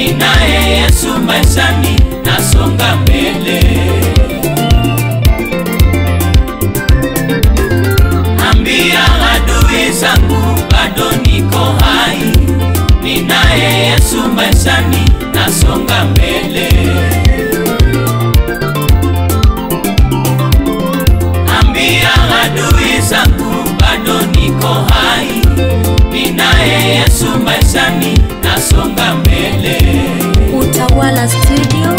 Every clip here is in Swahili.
ninaye Yesu maishani, nasonga mbele. Ambia adui zangu bado niko hai, ninaye Yesu maishani, nasonga mbele. Ambia adui zangu bado niko hai, ninaye Yesu maishani, nasonga mbele. Utawala Studio.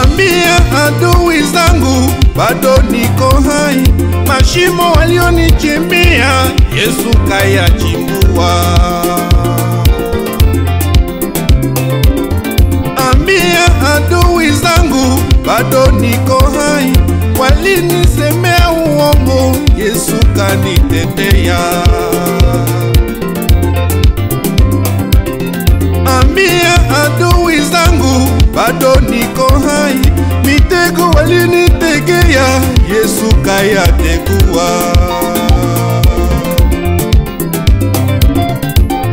Ambia adui zangu bado niko hai, mashimo walionichimbia Yesu kayachimbua. Ambia adui zangu bado niko hai, walinisemea uongo Yesu kanitetea. Ambia adui zangu bado niko hai, mitego walinitegea Yesu kayategua.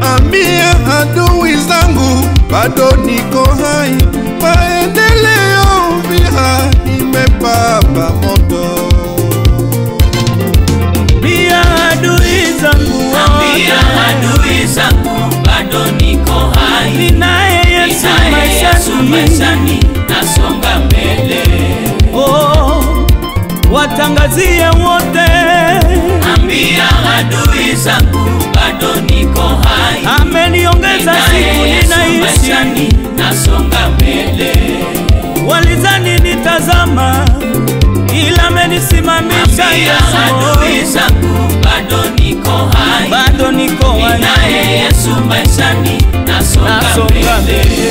Ambia adui zangu bado niko hai, maendeleo vya imepamba moto. Ambia adui zangu, ambia adui zangu bado niko hai, ninaye Yesu maishani, nasonga mbele. Oh, watangazie wote. Ambia adui zangu bado niko hai, ameniongeza siku ninaishi, nasonga mbele. Walizani nitazama, ila amenisimamisha Yesu. Adui zangu bado niko hai, bado niko hai, ninaye Yesu maishani, nasonga mbele.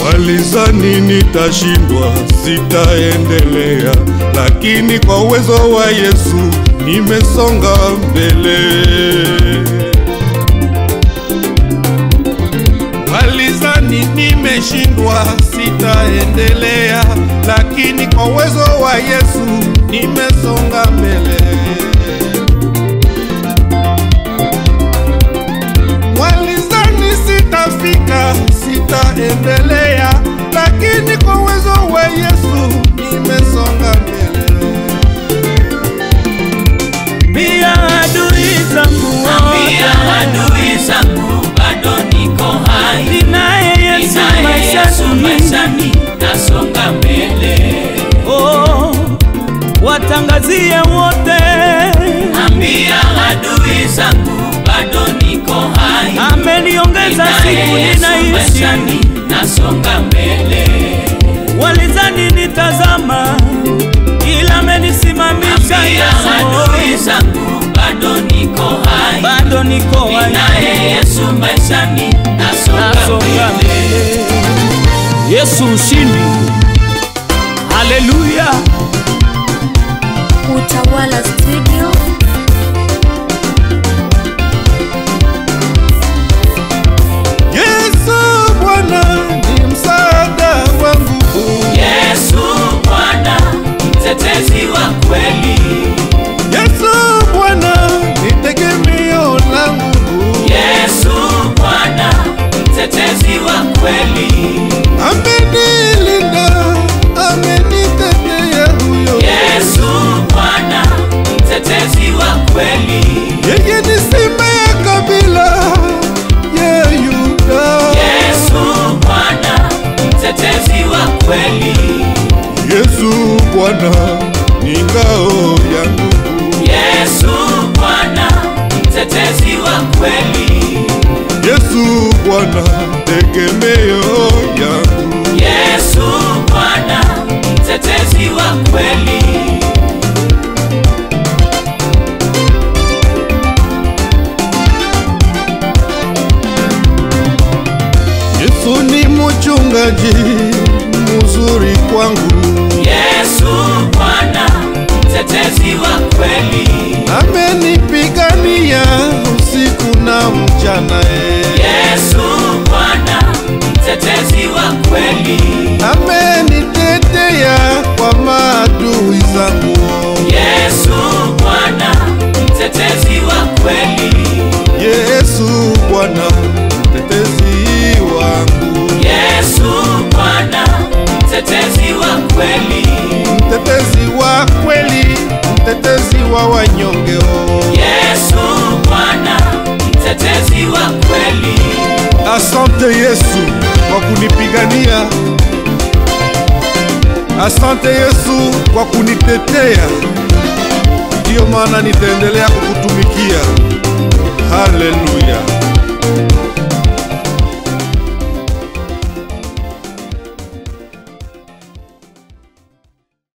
Walizani nitashindwa, sitaendelea, lakini kwa uwezo wa Yesu nimesonga mbele. Walizani nimeshindwa, sitaendelea, lakini kwa uwezo wa Yesu nimesonga mbele. Walizani sitafika, sitaendelea, lakini kwa uwezo wa Yesu nimesonga mbele. Ambia adui zangu, ambia adui zangu bado niko hai, ninaye Yesu maishani, nasonga mbele. Oh, watangazie wote. Ambia adui zangu bado niko hai, ameniongeza siku ninaishi, nasonga mbele. Walizani nitazama, ila amenisimamisha Yesu. Adui zangu bado niko hai, bado niko hai, ninaye Yesu maishani, nasonga mbele. Yesu ushindi. Haleluya. Utawala Studio. Yesu Bwana ni msaada wangu, Yesu Bwana mtetezi wa kweli, Yesu Bwana ni tegemeo langu, Yesu Bwana mtetezi wa kweli, amenilinda, amenitetea huyo. Yesu Bwana mtetezi wa kweli, yeye ni simba ya kabila ya Yuda. Yesu Bwana mtetezi wa kweli, Yesu Bwana ni ngao yangu, Yesu Bwana mtetezi wa kweli, Yesu Bwana tegemeo yangu, Yesu Bwana mtetezi wa kweli. Yesu ni mchungaji mzuri kwangu, Yesu Bwana mtetezi wa kweli, amenipigania usiku na mchana. Yesu Bwana mtetezi wa kweli, amenitetea kwa maadui zangu. watu wa wanyonge. Yesu Bwana, mtetezi wa kweli. Asante Yesu kwa kunipigania. Asante Yesu kwa kunitetea. Ndiyo maana nitaendelea kukutumikia. Haleluya.